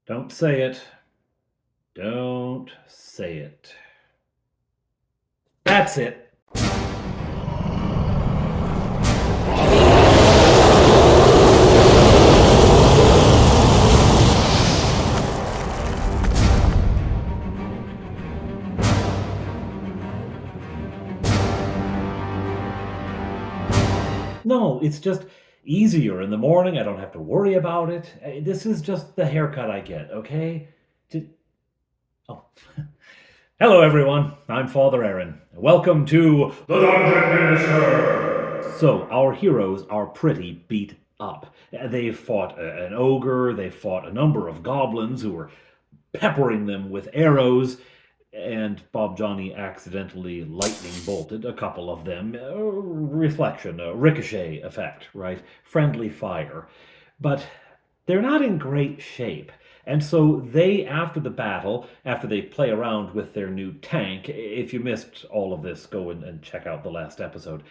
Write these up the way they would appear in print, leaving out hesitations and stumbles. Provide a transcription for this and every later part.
Don't say it. Don't say it. That's it. No, it's just easier in the morning. I don't have to worry about it. This is just the haircut I get, okay? Oh. Hello, everyone. I'm Father Aaron. Welcome to the Dungeon Minister. So, our heroes are pretty beat up. They've fought an ogre, they've fought a number of goblins who were peppering them with arrows, and Bob Johnny accidentally lightning bolted a couple of them. Reflection, a ricochet effect, right? Friendly fire. But they're not in great shape. And so they, after the battle, after they play around with their new tank, if you missed all of this, go and check out the last episode.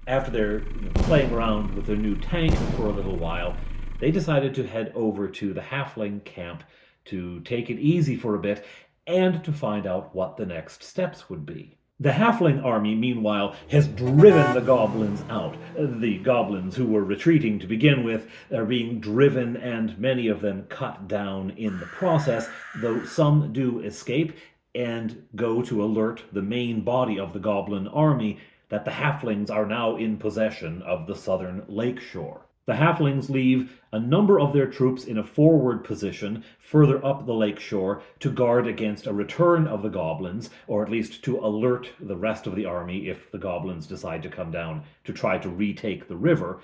After they're playing around with their new tank for a little while, they decided to head over to the Halfling camp to take it easy for a bit and to find out what the next steps would be. The Halfling army, meanwhile, has driven the goblins out. The goblins who were retreating to begin with are being driven, and many of them cut down in the process, though some do escape and go to alert the main body of the goblin army that the Halflings are now in possession of the southern lakeshore. The Halflings leave a number of their troops in a forward position further up the lakeshore to guard against a return of the goblins, or at least to alert the rest of the army if the goblins decide to come down to try to retake the river,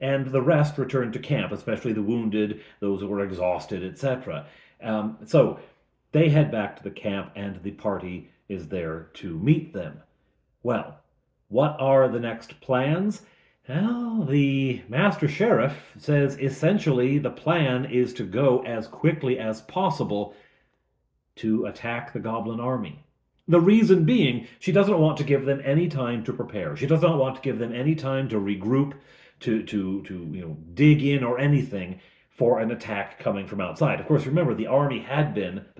and the rest return to camp, especially the wounded, those who were exhausted, etc. So they head back to the camp, and the party is there to meet them. Well, what are the next plans? Well, the Master Sheriff says essentially the plan is to go as quickly as possible to attack the Goblin army. The reason being, she doesn't want to give them any time to prepare. She does not want to give them any time to regroup, to dig in or anything for an attack coming from outside. Of course, remember, the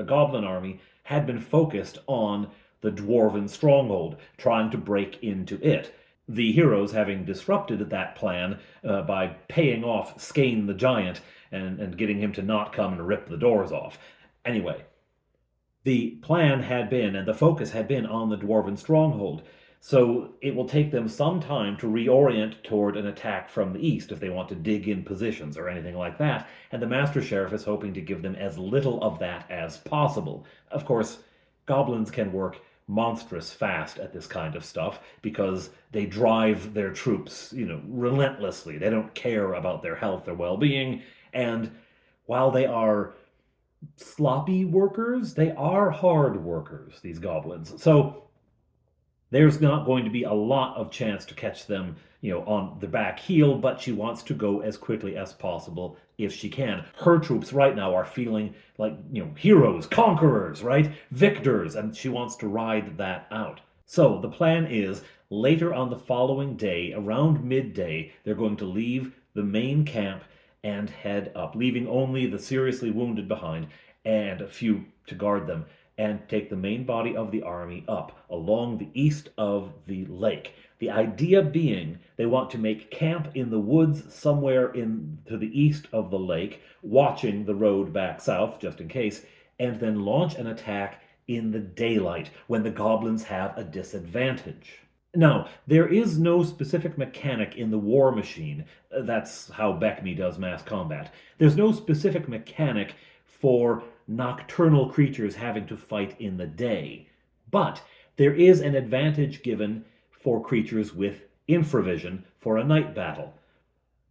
Goblin army had been focused on the Dwarven stronghold, trying to break into it. The heroes having disrupted that plan by paying off Skane the Giant and getting him to not come and rip the doors off. Anyway, the plan had been, and the focus had been on the Dwarven stronghold, so it will take them some time to reorient toward an attack from the east if they want to dig in positions or anything like that, and the Master Sheriff is hoping to give them as little of that as possible. Of course, goblins can work monstrous fast at this kind of stuff because they drive their troops, relentlessly. They don't care about their health or well-being, and while they are sloppy workers, they are hard workers, these goblins. So there's not going to be a lot of chance to catch them, on the back heel, but she wants to go as quickly as possible if she can. Her troops right now are feeling like, heroes, conquerors, right? Victors, and she wants to ride that out. So the plan is, later on the following day, around midday, they're going to leave the main camp and head up, leaving only the seriously wounded behind and a few to guard them, and take the main body of the army up along the east of the lake. The idea being they want to make camp in the woods somewhere to the east of the lake, watching the road back south just in case, and then launch an attack in the daylight when the goblins have a disadvantage. Now, there is no specific mechanic in the war machine. That's how BECMI does mass combat. There's no specific mechanic for nocturnal creatures having to fight in the day. But there is an advantage given for creatures with infravision for a night battle.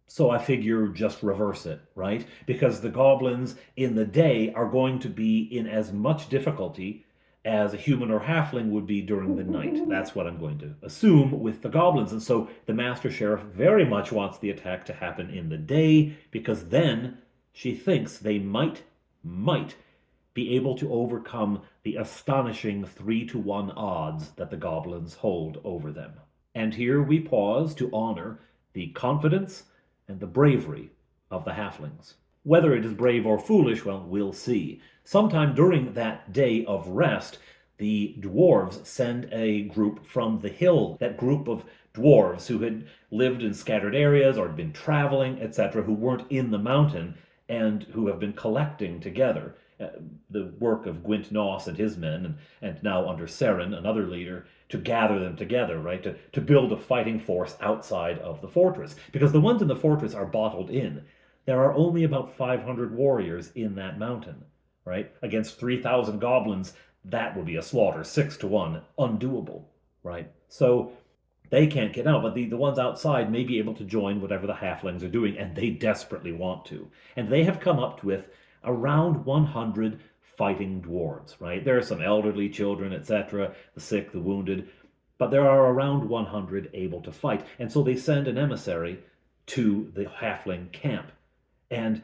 So I figure just reverse it, right? Because the goblins in the day are going to be in as much difficulty as a human or halfling would be during the night. That's what I'm going to assume with the goblins. And so the Master Sheriff very much wants the attack to happen in the day, because then she thinks they might be able to overcome the astonishing 3-to-1 odds that the goblins hold over them. And here we pause to honor the confidence and the bravery of the halflings. Whether it is brave or foolish, well, we'll see. Sometime during that day of rest, the dwarves send a group from the hill, that group of dwarves who had lived in scattered areas or had been traveling, etc., who weren't in the mountain and who have been collecting together. The work of Gwent Noss and his men, and now under Seren, another leader, to gather them together, right? To build a fighting force outside of the fortress. Because the ones in the fortress are bottled in. There are only about 500 warriors in that mountain, right? Against 3,000 goblins, that would be a slaughter, 6 to 1, undoable, right? So they can't get out, but the ones outside may be able to join whatever the halflings are doing, and they desperately want to. And they have come up with around 100 fighting dwarves, right? There are some elderly children, etc., the sick, the wounded, but there are around 100 able to fight. And so they send an emissary to the halfling camp. And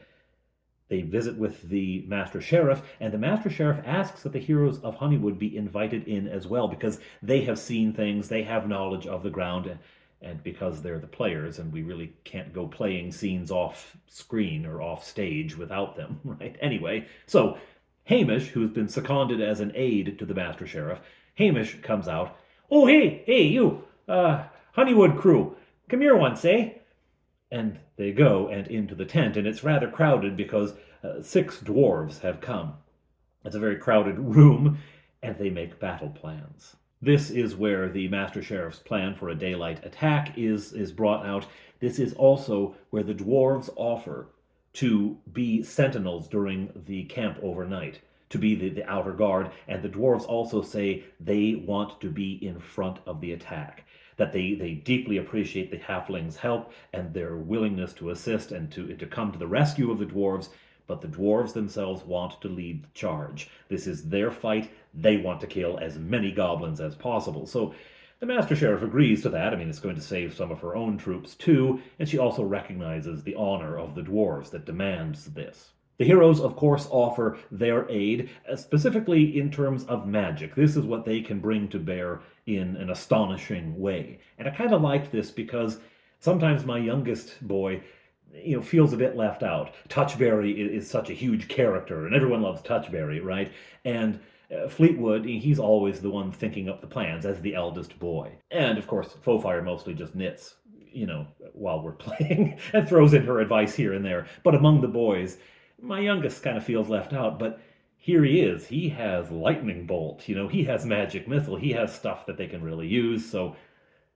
they visit with the Master Sheriff, and the Master Sheriff asks that the Heroes of Honeywood be invited in as well, because they have seen things, they have knowledge of the ground, and because they're the players, and we really can't go playing scenes off screen or off stage without them, right? Anyway, so Hamish, who's been seconded as an aide to the Master Sheriff, Hamish comes out. "Oh, hey, you, Honeywood crew, come here once, eh?" And they go and into the tent, and it's rather crowded because 6 dwarves have come. It's a very crowded room, and they make battle plans. This is where the Master Sheriff's plan for a daylight attack is brought out. This is also where the dwarves offer to be sentinels during the camp overnight, to be the outer guard, and the dwarves also say they want to be in front of the attack, that they deeply appreciate the halflings' help and their willingness to assist and to come to the rescue of the dwarves, but the dwarves themselves want to lead the charge. This is their fight. They want to kill as many goblins as possible. So the Master Sheriff agrees to that. I mean, it's going to save some of her own troops too, and she also recognizes the honor of the dwarves that demands this. The heroes, of course, offer their aid, specifically in terms of magic. This is what they can bring to bear in an astonishing way. And I kind of like this because sometimes my youngest boy, feels a bit left out. Touchberry is such a huge character, and everyone loves Touchberry, right? And Fleetwood, he's always the one thinking up the plans as the eldest boy. And, of course, Fofire mostly just knits, while we're playing, and throws in her advice here and there. But among the boys, my youngest kind of feels left out, but here he is. He has Lightning Bolt, he has Magic Missile, he has stuff that they can really use, so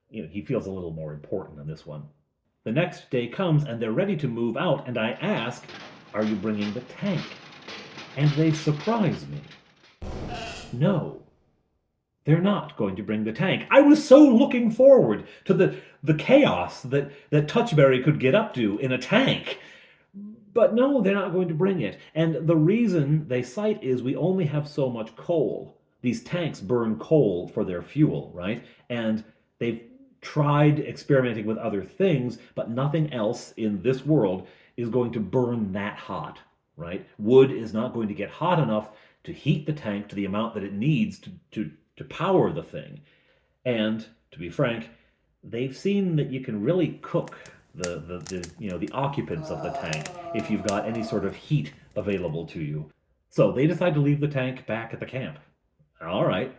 he feels a little more important on this one. The next day comes, and they're ready to move out, and I ask, "Are you bringing the tank?" And they surprise me. No, they're not going to bring the tank. I was so looking forward to the chaos that Touchberry could get up to in a tank. But no, they're not going to bring it. And the reason they cite is we only have so much coal. These tanks burn coal for their fuel, right? And they've tried experimenting with other things, but nothing else in this world is going to burn that hot, right? Wood is not going to get hot enough to heat the tank to the amount that it needs to power the thing. And to be frank, they've seen that you can really cook the occupants of the tank if you've got any sort of heat available to you. So they decide to leave the tank back at the camp. All right,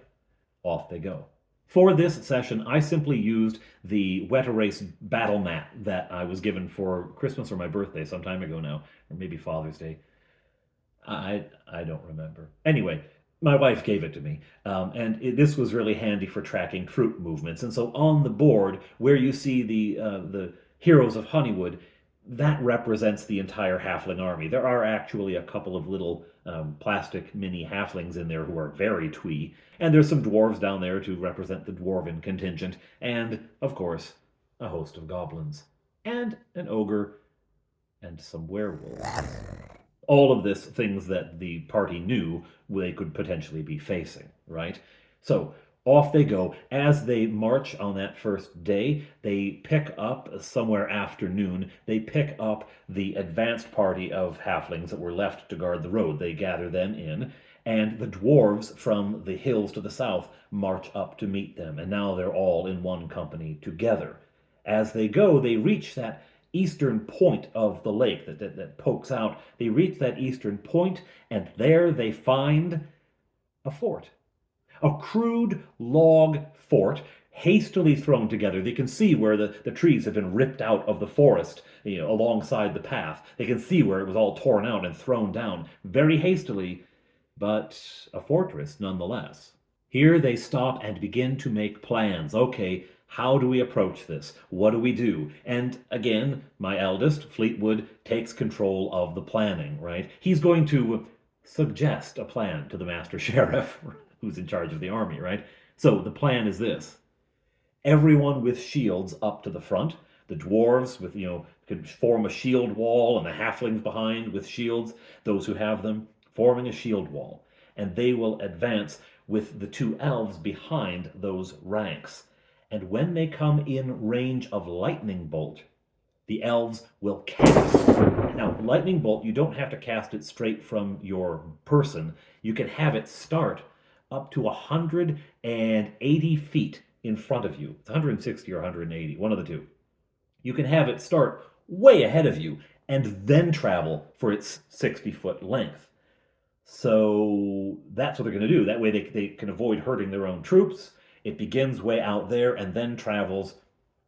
off they go. For this session, I simply used the Wet Erase battle mat that I was given for Christmas or my birthday some time ago now, or maybe Father's Day. I don't remember. Anyway, my wife gave it to me, and this was really handy for tracking troop movements. And so on the board, where you see the Heroes of Honeywood, that represents the entire halfling army. There are actually a couple of little plastic mini halflings in there who are very twee, and there's some dwarves down there to represent the dwarven contingent, and, of course, a host of goblins, and an ogre, and some werewolves. All of this things that the party knew they could potentially be facing, right? So off they go. As they march on that first day, they pick up somewhere after noon, they pick up the advanced party of halflings that were left to guard the road. They gather them in, and the dwarves from the hills to the south march up to meet them, and now they're all in one company together. As they go, they reach that eastern point of the lake that pokes out. They reach that eastern point, and there they find a fort. A crude log fort hastily thrown together. They can see where the trees have been ripped out of the forest, alongside the path. They can see where it was all torn out and thrown down very hastily, but a fortress nonetheless. Here they stop and begin to make plans. Okay, how do we approach this? What do we do? And again, my eldest, Fleetwood, takes control of the planning, right? He's going to suggest a plan to the Master Sheriff, who's in charge of the army, right? So the plan is this. Everyone with shields up to the front. The dwarves with, could form a shield wall, and the halflings behind with shields, those who have them, forming a shield wall. And they will advance with the two elves behind those ranks. And when they come in range of lightning bolt, the elves will cast. Now, lightning bolt, you don't have to cast it straight from your person. You can have it start up to 180 feet in front of you. It's 160 or 180, one of the two. You can have it start way ahead of you and then travel for its 60-foot length. So that's what they're going to do. That way they can avoid hurting their own troops. It begins way out there and then travels.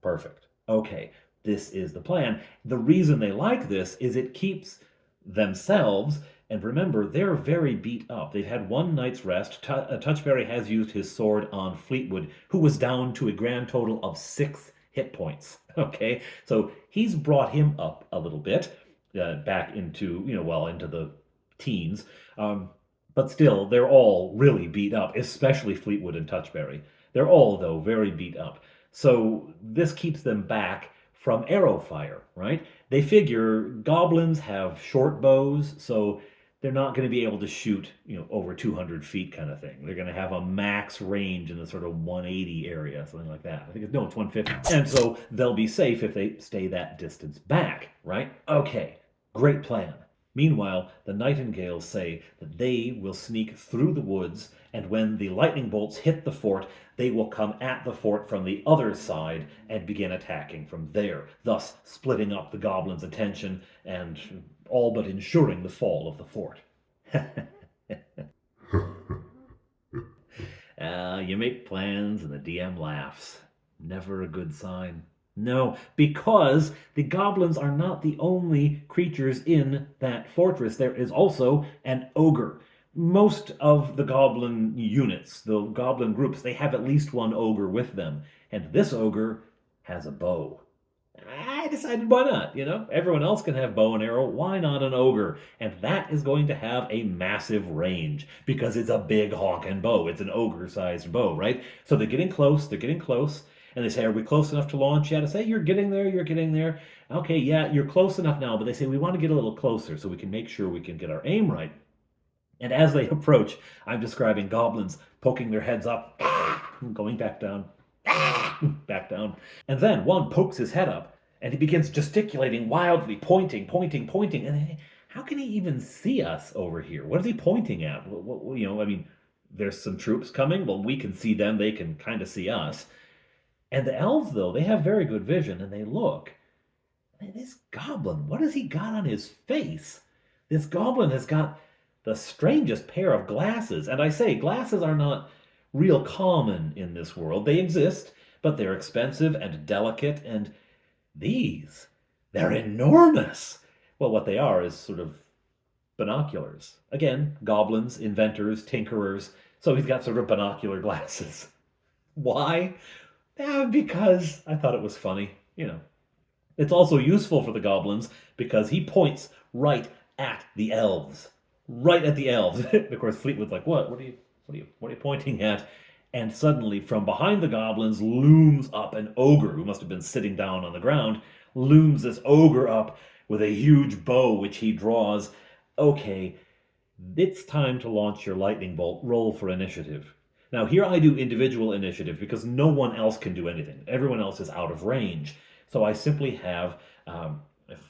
Perfect. Okay, this is the plan. The reason they like this is it keeps themselves, and remember, they're very beat up. They've had one night's rest. Touchberry has used his sword on Fleetwood, who was down to a grand total of 6 hit points. Okay, so he's brought him up a little bit, back into, into the teens. But still, they're all really beat up, especially Fleetwood and Touchberry. They're all, though, very beat up. So this keeps them back from arrow fire, right? They figure goblins have short bows, so they're not going to be able to shoot, over 200 feet kind of thing. They're going to have a max range in the sort of 180 area, something like that. It's 150. And so they'll be safe if they stay that distance back, right? Okay, great plan. Meanwhile, the nightingales say that they will sneak through the woods, and when the lightning bolts hit the fort, they will come at the fort from the other side and begin attacking from there, thus splitting up the goblins' attention and all but ensuring the fall of the fort. You make plans and the DM laughs. Never a good sign. No, because the goblins are not the only creatures in that fortress. There is also an ogre. Most of the goblin units, the goblin groups, they have at least one ogre with them. And this ogre has a bow. I decided why not, Everyone else can have bow and arrow. Why not an ogre? And that is going to have a massive range because it's a big honking bow. It's an ogre-sized bow, right? So they're getting close. And they say, are we close enough to launch yet? I say, you're getting there. Okay, yeah, you're close enough now. But they say, we want to get a little closer so we can make sure we can get our aim right. And as they approach, I'm describing goblins poking their heads up, going back down, back down. And then one pokes his head up, and he begins gesticulating wildly, pointing. And how can he even see us over here? What is he pointing at? There's some troops coming. Well, we can see them. They can kind of see us. And the elves, though, they have very good vision, and they look. And this goblin, what has he got on his face? This goblin has got the strangest pair of glasses. And I say, glasses are not real common in this world. They exist, but they're expensive and delicate, and they're enormous. Well, what they are is sort of binoculars. Again, goblins, inventors, tinkerers. So he's got sort of binocular glasses. Why? Because I thought it was funny, It's also useful for the goblins because he points right at the elves. Right at the elves. Of course, Fleetwood's like, what? What are you pointing at? And suddenly, from behind the goblins looms up an ogre who must have been sitting down on the ground. Looms this ogre up with a huge bow, which he draws. Okay, it's time to launch your lightning bolt. Roll for initiative. Now, here I do individual initiative because no one else can do anything. Everyone else is out of range. So I simply have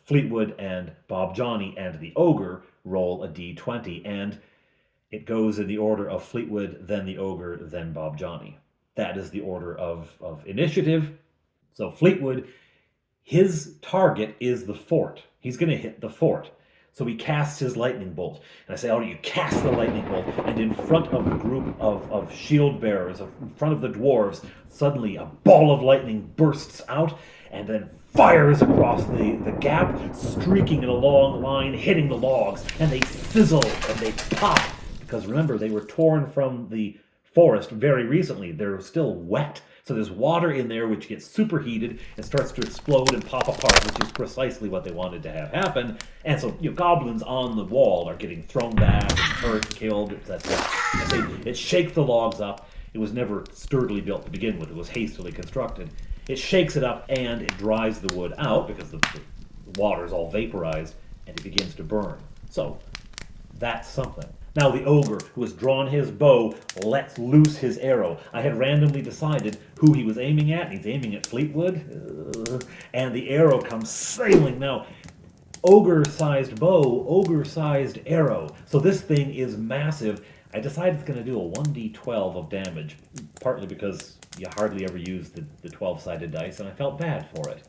Fleetwood and Bob Johnny and the ogre roll a d20, and it goes in the order of Fleetwood, then the ogre, then Bob Johnny. That is the order of initiative. So Fleetwood, His target is the fort. He's going to hit the fort. So he casts his lightning bolt. And I say, oh, you cast the lightning bolt. And in front of the group of shield bearers, in front of the dwarves, suddenly a ball of lightning bursts out and then fires across the gap, streaking in a long line, hitting the logs. And they sizzle and they pop. Because remember, they were torn from the forest very recently. They're still wet. So there's water in there which gets superheated and starts to explode and pop apart, which is precisely what they wanted to have happen. And so, goblins on the wall are getting thrown back and hurt, killed, etc. It shakes the logs up. It was never sturdily built to begin with. It was hastily constructed. It shakes it up and it dries the wood out because the water is all vaporized and it begins to burn. So that's something. Now the ogre, who has drawn his bow, lets loose his arrow. I had randomly decided who he was aiming at, and he's aiming at Fleetwood. And the arrow comes sailing. Now, ogre-sized bow, ogre-sized arrow. So this thing is massive. I decided it's going to do a 1d12 of damage, partly because you hardly ever use the 12-sided dice, and I felt bad for it.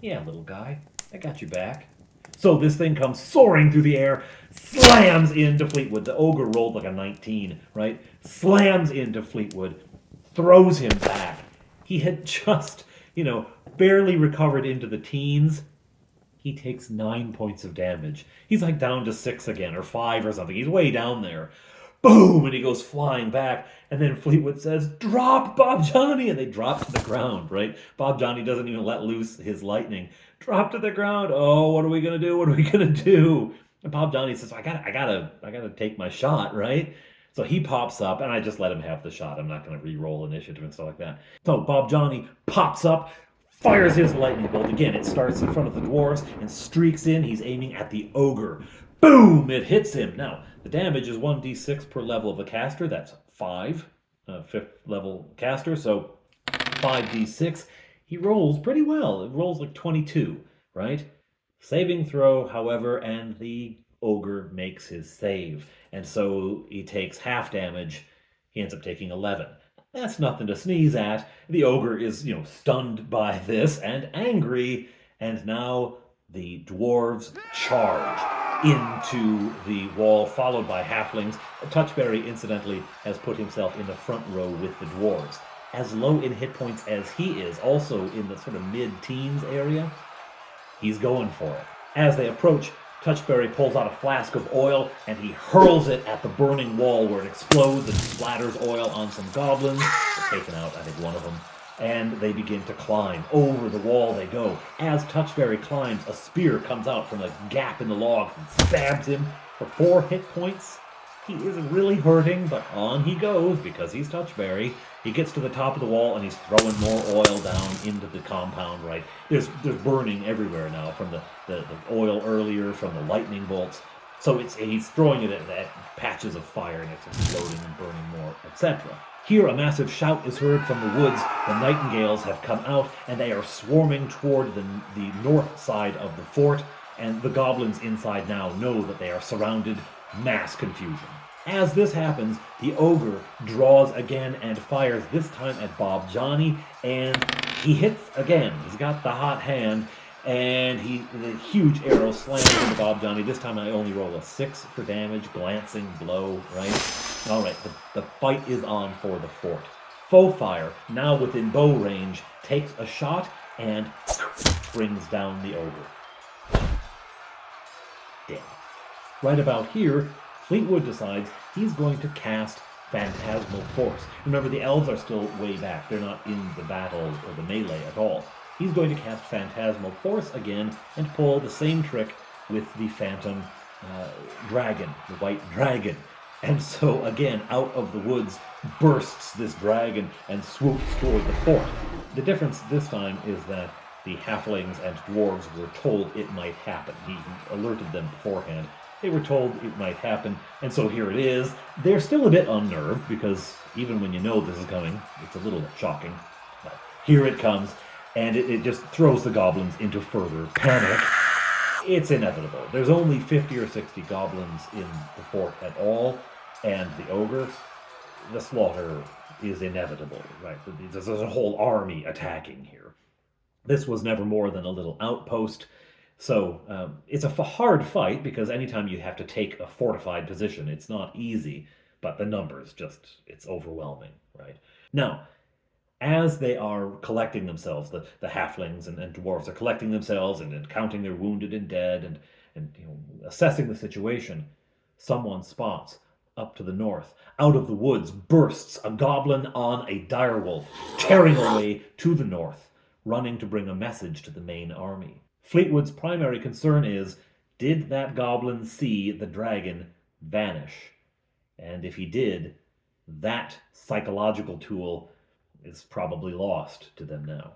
Yeah, little guy, I got you back. So this thing comes soaring through the air, slams into Fleetwood. The ogre rolled like a 19, right? Slams into Fleetwood, throws him back. He had just, barely recovered into the teens. He takes 9 points of damage. He's like down to 6 again, or 5 or something. He's way down there. Boom! And he goes flying back. And then Fleetwood says, "Drop, Bob Johnny!" And they drop to the ground, right? Bob Johnny doesn't even let loose his lightning. Drop to the ground. Oh, what are we gonna do? What are we gonna do? And Bob Johnny says, I gotta take my shot, right? So he pops up, and I just let him have the shot. I'm not gonna re-roll initiative and stuff like that. So Bob Johnny pops up, fires his lightning bolt. Again, it starts in front of the dwarves and streaks in. He's aiming at the ogre. Boom! It hits him. Now, the damage is 1d6 per level of the caster. That's 5, 5th level caster, so 5d6. He rolls pretty well. It rolls like 22, right? Saving throw, however, and the ogre makes his save. And so he takes half damage. He ends up taking 11. That's nothing to sneeze at. The ogre is, stunned by this and angry. And now the dwarves charge into the wall, followed by halflings. Touchberry, incidentally, has put himself in the front row with the dwarves. As low in hit points as he is, also in the sort of mid-teens area, he's going for it. As they approach, Touchberry pulls out a flask of oil, and he hurls it at the burning wall where it explodes and splatters oil on some goblins. Taken out, I think, one of them. And they begin to climb. Over the wall they go. As Touchberry climbs, a spear comes out from a gap in the log and stabs him for 4 hit points. He isn't really hurting, but on he goes because he's Touchberry. He gets to the top of the wall and he's throwing more oil down into the compound, right? There's burning everywhere now from the oil earlier, from the lightning bolts. So he's throwing it at patches of fire and it's exploding and burning more, etc. Here a massive shout is heard from the woods. The nightingales have come out and they are swarming toward the north side of the fort, and the goblins inside now know that they are surrounded. Mass confusion. As this happens, the ogre draws again and fires, this time at Bob Johnny, and he hits again. He's got the hot hand, and the huge arrow slams into Bob Johnny. This time I only roll a 6 for damage, glancing blow, right? Alright, the fight is on for the fort. Foe fire, now within bow range, takes a shot and brings down the ogre. Dead. Right about here, Fleetwood decides he's going to cast Phantasmal Force. Remember, the elves are still way back. They're not in the battle or the melee at all. He's going to cast Phantasmal Force again and pull the same trick with the Phantom Dragon, the White Dragon. And so, again, out of the woods bursts this dragon and swoops toward the fort. The difference this time is that the halflings and dwarves were told it might happen. He alerted them beforehand. They were told it might happen, and so here it is. They're still a bit unnerved, because even when you know this is coming, it's a little shocking. But here it comes, and it just throws the goblins into further panic. It's inevitable. There's only 50 or 60 goblins in the fort at all, and the ogre, the slaughter is inevitable, right? There's a whole army attacking here. This was never more than a little outpost. So it's a hard fight because anytime you have to take a fortified position, it's not easy, but the numbers just, it's overwhelming, right? Now, as they are collecting themselves, the halflings and dwarves are collecting themselves and counting their wounded and dead and assessing the situation, someone spots up to the north. Out of the woods bursts a goblin on a direwolf, tearing away to the north, running to bring a message to the main army. Fleetwood's primary concern is, did that goblin see the dragon vanish? And if he did, that psychological tool is probably lost to them now.